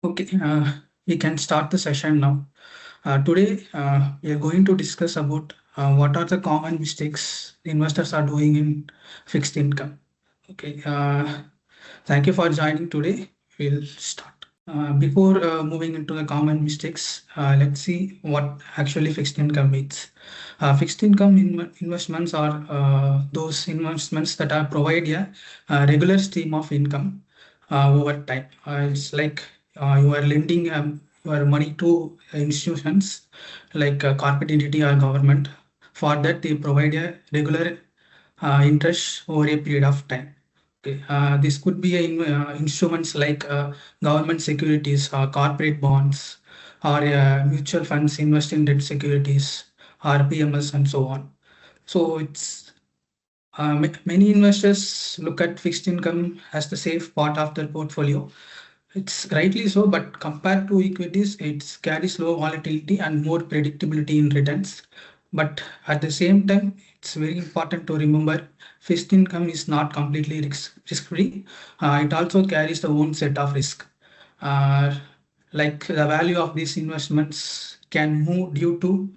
Okay, we can start the session now. Today, we are going to discuss about what are the common mistakes investors are doing in fixed income. Okay, thank you for joining today. We'll start. Before moving into the common mistakes, let's see what actually fixed income means. Fixed income investments are those investments that are provide a regular stream of income over time. It's like you are lending your money to institutions like a corporate entity or government. For that, they provide a regular interest over a period of time. Okay. This could be instruments like government securities, corporate bonds, or mutual funds invest in debt securities, or PMS, and so on. So it's many investors look at fixed income as the safe part of their portfolio. It's rightly so, but compared to equities, it carries low volatility and more predictability in returns. But at the same time, it's very important to remember fixed income is not completely risk-free. It also carries the own set of risk. Uh, like the value of these investments can move due to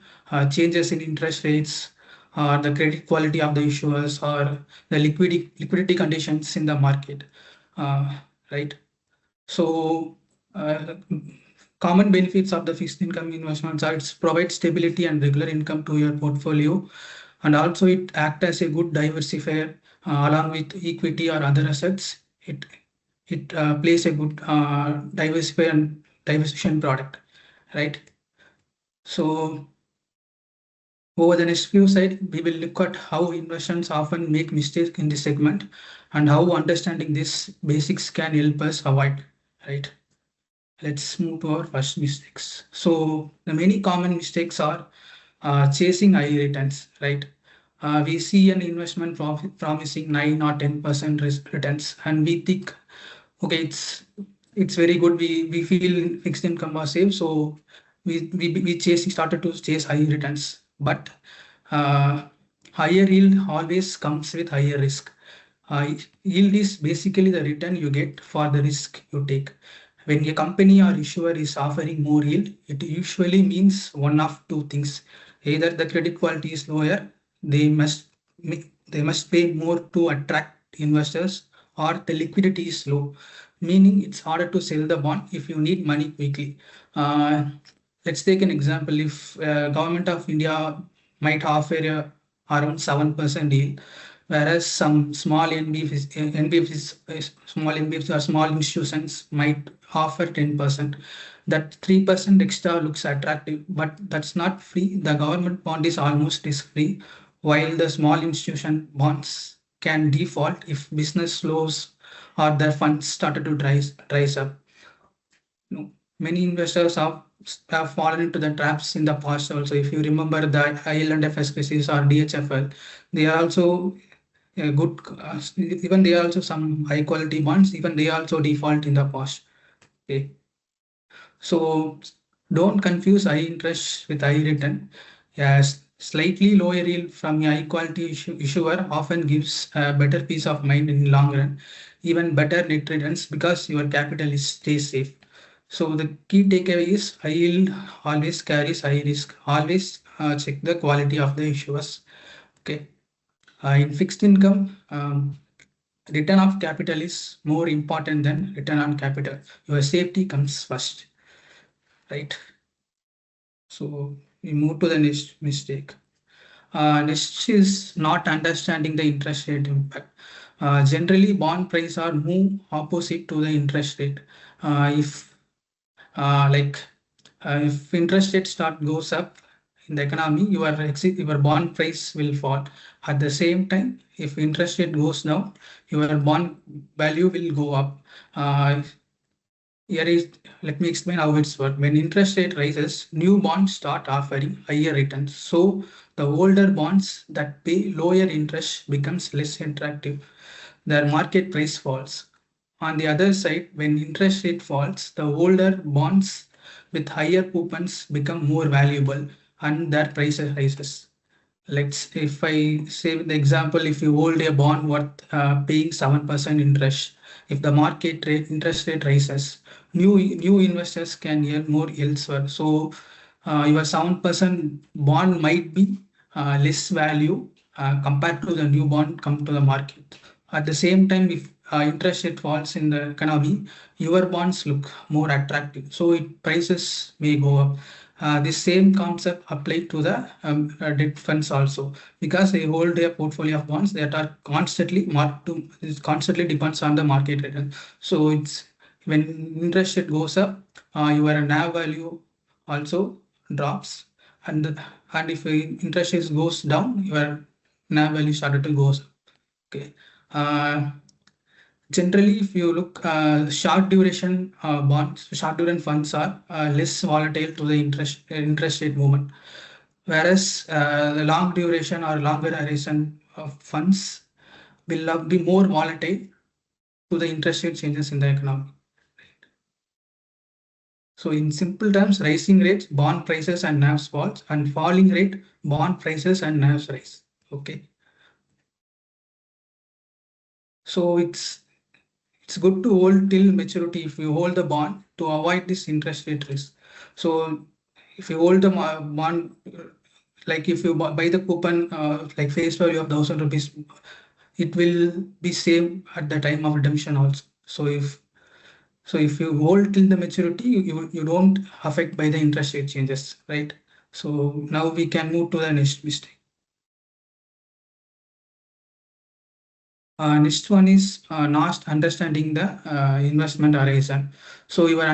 changes in interest rates, or the credit quality of the issuers, or the liquidity conditions in the market. Right. So, uh, common benefits of the fixed income investments are it provides stability and regular income to your portfolio, and also it act as a good diversifier along with equity or other assets. It plays a good diversifier and diversification product, right? So over the next few slides, we will look at how investors often make mistakes in this segment and how understanding these basics can help us avoid, right? Let's move to our first mistakes. So the many common mistakes are chasing high returns, right? We see an investment promising 9 or 10% returns, and we think, okay, it's very good. We feel fixed income was safe, so we started to chase high returns. But uh, higher yield always comes with higher risk. Yield is basically the return you get for the risk you take. When a company or issuer is offering more yield, it usually means one of two things. Either the credit quality is lower, they must they must pay more to attract investors, or the liquidity is low, meaning it's harder to sell the bond if you need money quickly. Uh, let's take an example. If government of India might offer around 7% yield, whereas some small NBFCs or small institutions might offer 10%. That 3% extra looks attractive, but that's not free. The government bond is almost risk-free, while the small institution bonds can default if business slows or their funds started to dries up. Many investors have fallen into the traps in the past also. If you remember the IL&FS crisis or DHFL, they are also good, even they are also some high quality bonds, even they also default in the past. Okay. So don't confuse high interest with high return. Yes, slightly lower yield from a high quality issuer often gives a better peace of mind in the long run, even better net returns because your capital is stays safe. So the key takeaway is high yield always carries high risk. Always check the quality of the issuers. Okay. In fixed income, return of capital is more important than return on capital. Your safety comes first, right? So we move to the next mistake. Next is not understanding the interest rate impact. Generally, bond price are move opposite to the interest rate. If like if interest rate start goes up in the economy, your bond price will fall. At the same time, if interest rate goes down, your bond value will go up. Uh, Here is Let me explain how it's work. When interest rate rises, new bonds start offering higher returns. So the older bonds that pay lower interest becomes less attractive. Their market price falls. On the other side, when interest rate falls, the older bonds with higher coupons become more valuable and their price rises. If I say the example, if you hold a bond worth paying 7% interest, if the market rate interest rate rises, new investors can earn more elsewhere. So your 7% bond might be less value compared to the new bond come to the market. At the same time, if interest rate falls in the economy, your bonds look more attractive. So prices may go up. This same concept applied to the debt funds also, because they hold a portfolio of bonds that are constantly marked to, it constantly depends on the market return. So it's when interest rate goes up, your NAV value also drops, and if interest rate goes down, your NAV value started to goes up. Okay. Uh, Generally, if you look, short duration bonds, short duration funds are less volatile to the interest rate movement, whereas the long duration or longer duration funds will be more volatile to the interest rate changes in the economy. So in simple terms, rising rates, bond prices and NAVs falls, and falling rate, bond prices and NAVs rise. Okay. So it's good to hold till maturity if you hold the bond to avoid this interest rate risk. So if you hold the bond, like if you buy the coupon, like face value of 1,000 rupees, it will be same at the time of redemption also. So if you hold till the maturity, you don't affect by the interest rate changes, right? So now we can move to the next mistake. Next one is not understanding the investment horizon. So your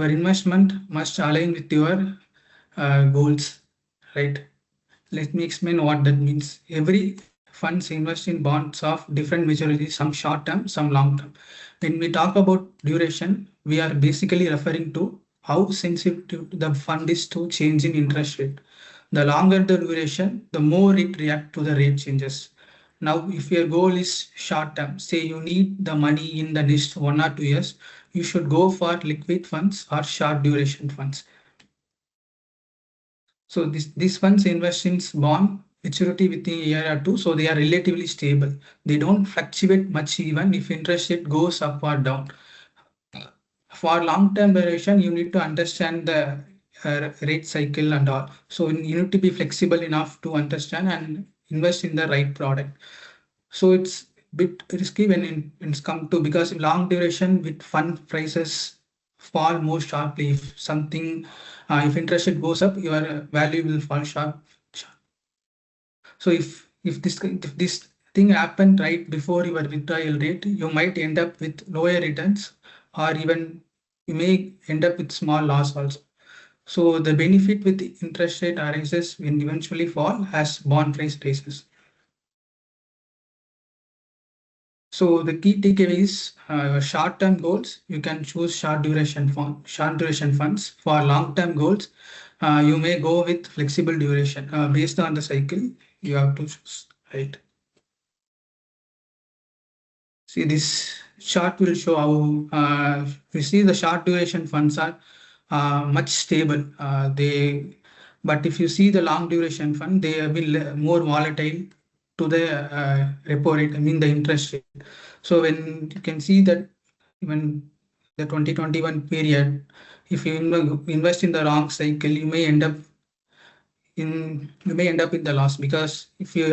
investment must align with your goals, right? Let me explain what that means. Every funds invest in bonds of different maturities, some short term, some long term. When we talk about duration, we are basically referring to how sensitive the fund is to change in interest rate. The longer the duration, the more it react to the rate changes. Now, if your goal is short term, say you need the money in the next 1 or 2 years, you should go for liquid funds or short duration funds. So these funds invest in bond maturity within a year or two, so they are relatively stable. They don't fluctuate much even if interest rate goes up or down. For long-term duration, you need to understand the rate cycle and all. So you need to be flexible enough to understand and invest in the right product. So it's a bit risky when it's come to, because long duration with fund prices fall more sharply. If something, if interest rate goes up, your value will fall sharp. So if this thing happened right before your withdrawal rate, you might end up with lower returns, or even you may end up with small loss also. So the benefit with the interest rate arises when eventually fall as bond price rises. So the key takeaway is short-term goals. You can choose short duration funds. For long-term goals, you may go with flexible duration based on the cycle. You have to choose, right? See, this chart will show how we see the short duration funds are much stable. But if you see the long duration fund, they have been more volatile to the repo rate. I mean the interest rate. So when you can see that when the 2021 period, if you invest in the wrong cycle, you may end up in the loss, because if you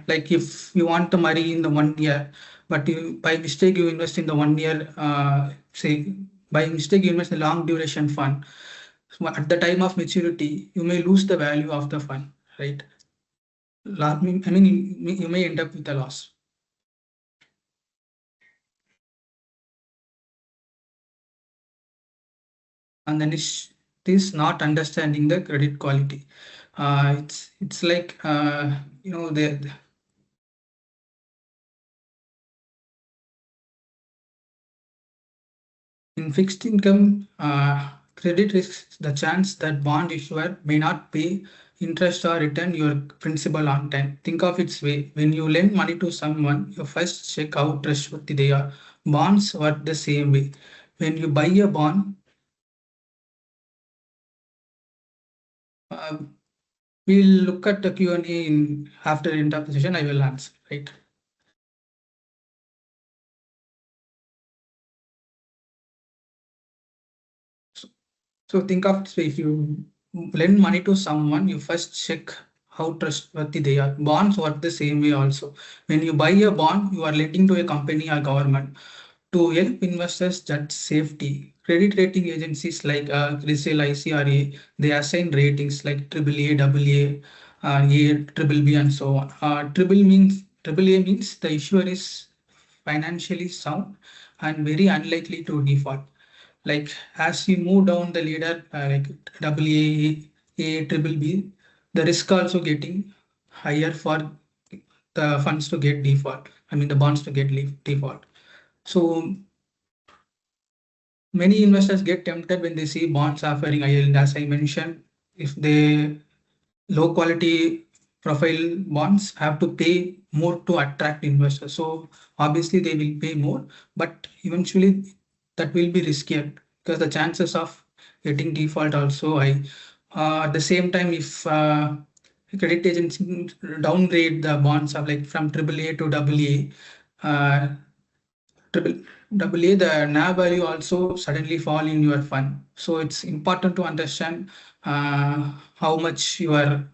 if you want the money in the 1 year, but you by mistake you invest in the 1 year, say by mistake you invest in a long duration fund, so at the time of maturity you may lose the value of the fund, right? I mean you may end up with a loss. And then this not understanding the credit quality. It's like the in fixed income, credit risks the chance that bond issuer may not pay interest or return your principal on time. Think of its way. When you lend money to someone, you first check how trustworthy they are. Bonds work the same way. When you buy a bond, uh, We'll look at the Q&A in after the end of the session. I will answer, right? So, so think of this way, if you lend money to someone, you first check how trustworthy they are. Bonds work the same way also. When you buy a bond, you are lending to a company or government. To help investors judge safety, credit rating agencies like CRISIL, ICRA, they assign ratings like AAA, AA, A, triple B, and so on. Triple A means the issuer is financially sound and very unlikely to default. Like as you move down the ladder, like AA, A, triple B, the risk also getting higher for the funds to get default. I mean the bonds to get default. So many investors get tempted when they see bonds offering yield. As I mentioned, if they low quality profile bonds have to pay more to attract investors. So obviously they will pay more, but eventually that will be riskier because the chances of getting default also high. At the same time, if credit agency downgrade the bonds of like from AAA to AA, triple double A, the NAV value also suddenly fall in your fund. So it's important to understand how much your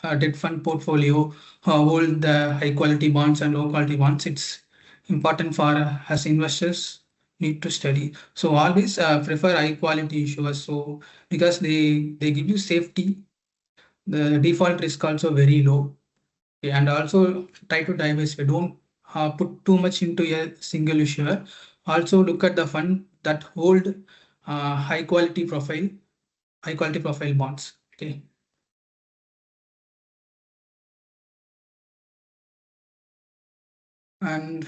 debt fund portfolio hold the high quality bonds and low quality bonds. It's important for as investors need to study. So always prefer high quality issuers. So because they give you safety, the default risk also very low. Okay, and also try to diversify. Don't put too much into a single issuer. Also look at the fund that hold high quality profile bonds. Okay, and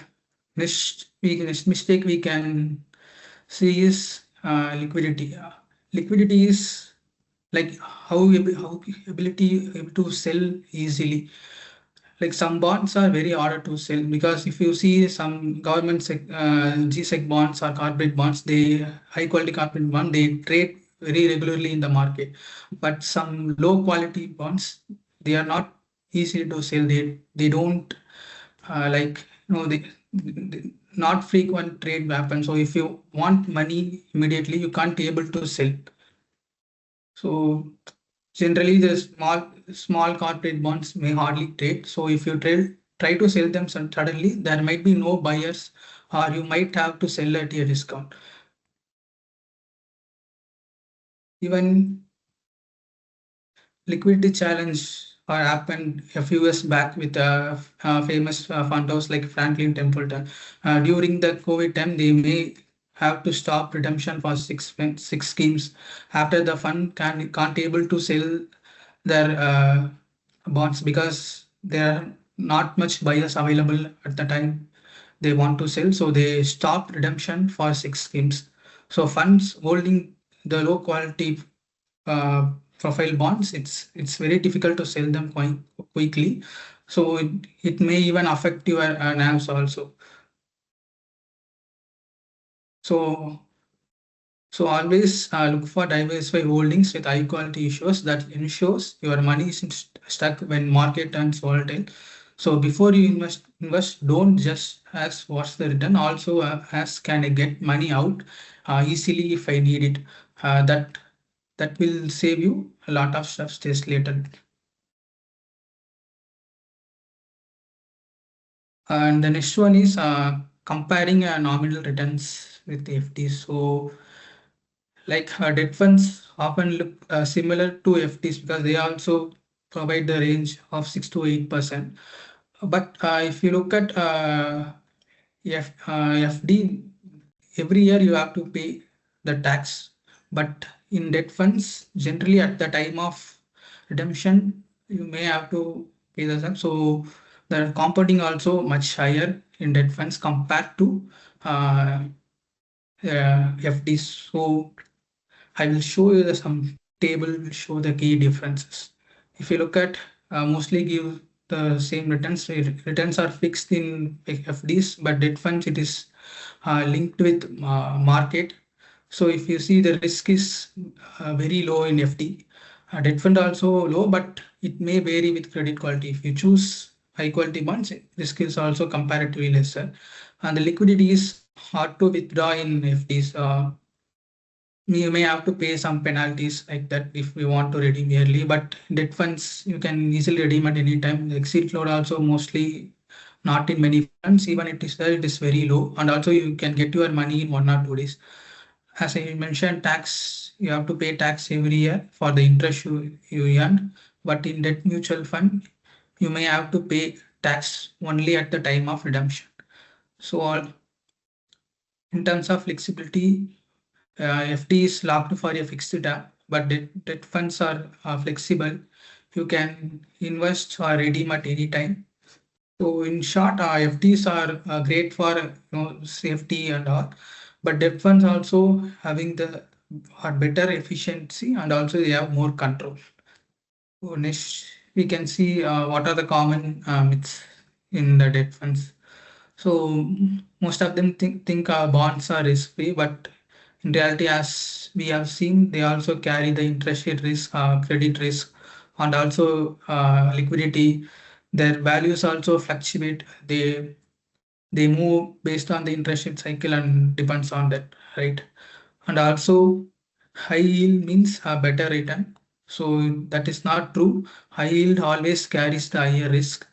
next mistake we can see is liquidity. Liquidity is like how ability able to sell easily. Like some bonds are very harder to sell because if you see some GSEC bonds or corporate bonds, they high quality corporate bond, they trade very regularly in the market. But some low quality bonds, they are not easy to sell. They don't like they not frequent trade happen. So if you want money immediately, you can't be able to sell. So generally, the small corporate bonds may hardly trade. So if you try to sell them suddenly, there might be no buyers, or you might have to sell at a discount. Even liquidity challenge happened a few years back with famous fund house like Franklin Templeton. During the COVID time, they may have to stop redemption for six schemes after the fund can't able to sell their bonds because there are not much buyers available at the time they want to sell. So they stopped redemption for six schemes. So funds holding the low quality uh, profile bonds, it's very difficult to sell them quite quickly. So it may even affect your NAVs also. So so always look for diversified holdings with high quality issues that ensures your money isn't stuck when market turns volatile. So before you invest, don't just ask what's the return. Also ask, can I get money out easily if I need it? That will save you a lot of stuff stress later. And the next one is comparing nominal returns with FDs. So, like debt funds often look similar to FDs because they also provide the range of 6 to 8%. But if you look at FD, every year you have to pay the tax. But in debt funds, generally at the time of redemption, you may have to pay the sum. So the compounding also much higher in debt funds compared to uh, FDs. So I will show you some table will show the key differences. If you look at mostly give the same returns. Returns are fixed in FDs, but debt funds it is linked with market. So if you see the risk is very low in FD, Debt fund also low, but it may vary with credit quality. If you choose high quality bonds, risk is also comparatively lesser. And the liquidity is hard to withdraw in FDs. You may have to pay some penalties like that if we want to redeem early, but debt funds you can easily redeem at any time. The exit load also mostly not in many funds. Even it is there, it is very low, and also you can get your money in 1 or 2 days. As I mentioned, tax, you have to pay tax every year for the interest you earn. But in debt mutual fund, you may have to pay tax only at the time of redemption. So in terms of flexibility, FD is locked for a fixed term, but debt funds are flexible. You can invest or redeem at any time. So in short, FDs are great for safety and all, but debt funds also having the are better efficiency, and also they have more control. So next we can see what are the common myths in the debt funds. So most of them think bonds are risk free, but in reality, as we have seen, they also carry the interest rate risk, credit risk, and also liquidity. Their values also fluctuate. They move based on the interest rate cycle and depends on that, right? And also high yield means a better return. So that is not true. High yield always carries the higher risk.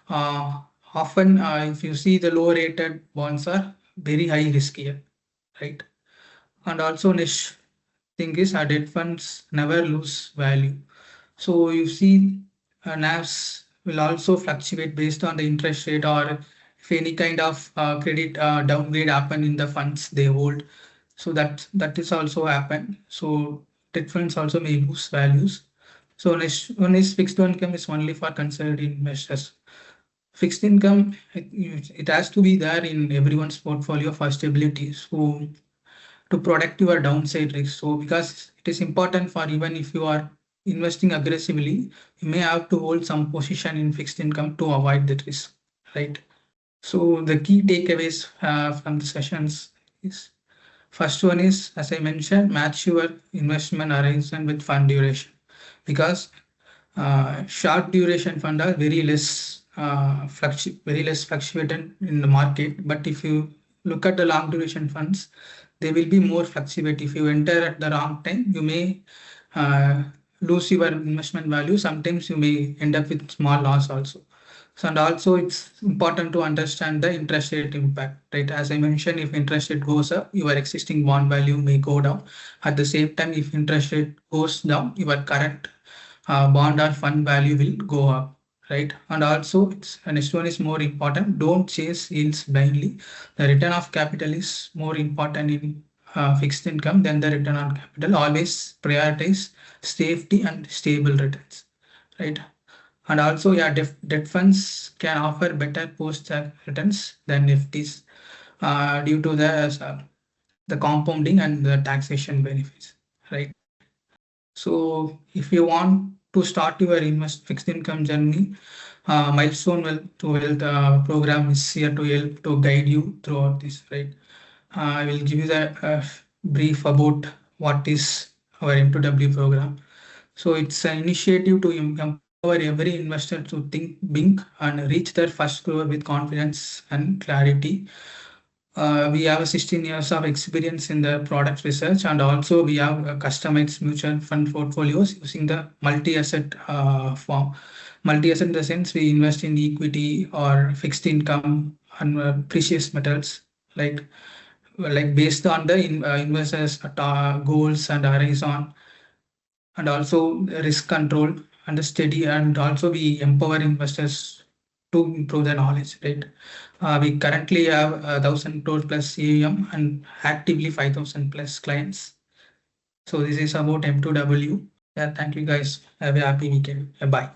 Uh, Often, if you see the low rated bonds are very high risk here, right? And also next thing is debt funds never lose value. So you see NAVs will also fluctuate based on the interest rate, or if any kind of credit downgrade happen in the funds they hold. So that is also happen. So debt funds also may lose values. So next one is fixed income is only for conservative investors. Fixed income, it has to be there in everyone's portfolio for stability. So to protect your downside risk. So because it is important for even if you are investing aggressively, you may have to hold some position in fixed income to avoid that risk, right? So the key takeaways from the sessions is first one is, as I mentioned, match your investment horizon with fund duration, because short duration fund are very less fluctuating in the market. But if you look at the long duration funds, they will be more fluctuate. If you enter at the wrong time, you may uh, lose your investment value. Sometimes you may end up with small loss also. So, and also it's important to understand the interest rate impact, right? As I mentioned, if interest rate goes up, your existing bond value may go down. At the same time, if interest rate goes down, your current bond or fund value will go up, right? And also, next one is more important. Don't chase yields blindly. The return of capital is more important in fixed income than the return on capital. Always prioritize safety and stable returns, right? And also, yeah, debt funds can offer better post-tax returns than FDs due to the compounding and the taxation benefits, right? So if you want to start your invest fixed income journey, Milestone to Wealth program is here to help to guide you throughout this, right? I will give you the brief about what is our M2W program. So it's an initiative to empower every investor to think big and reach their first crore with confidence and clarity. We have 16 years of experience in the product research, and also we have customized mutual fund portfolios using the multi-asset form. Multi-asset in the sense we invest in equity or fixed income and precious metals, like based on the investors' goals and horizon, and also risk control and steady, and also we empower investors to improve their knowledge, right? We currently have 1,000 crore plus AUM and actively 5,000 plus clients. So this is about M2W. Yeah, thank you guys. Have a happy weekend. Bye.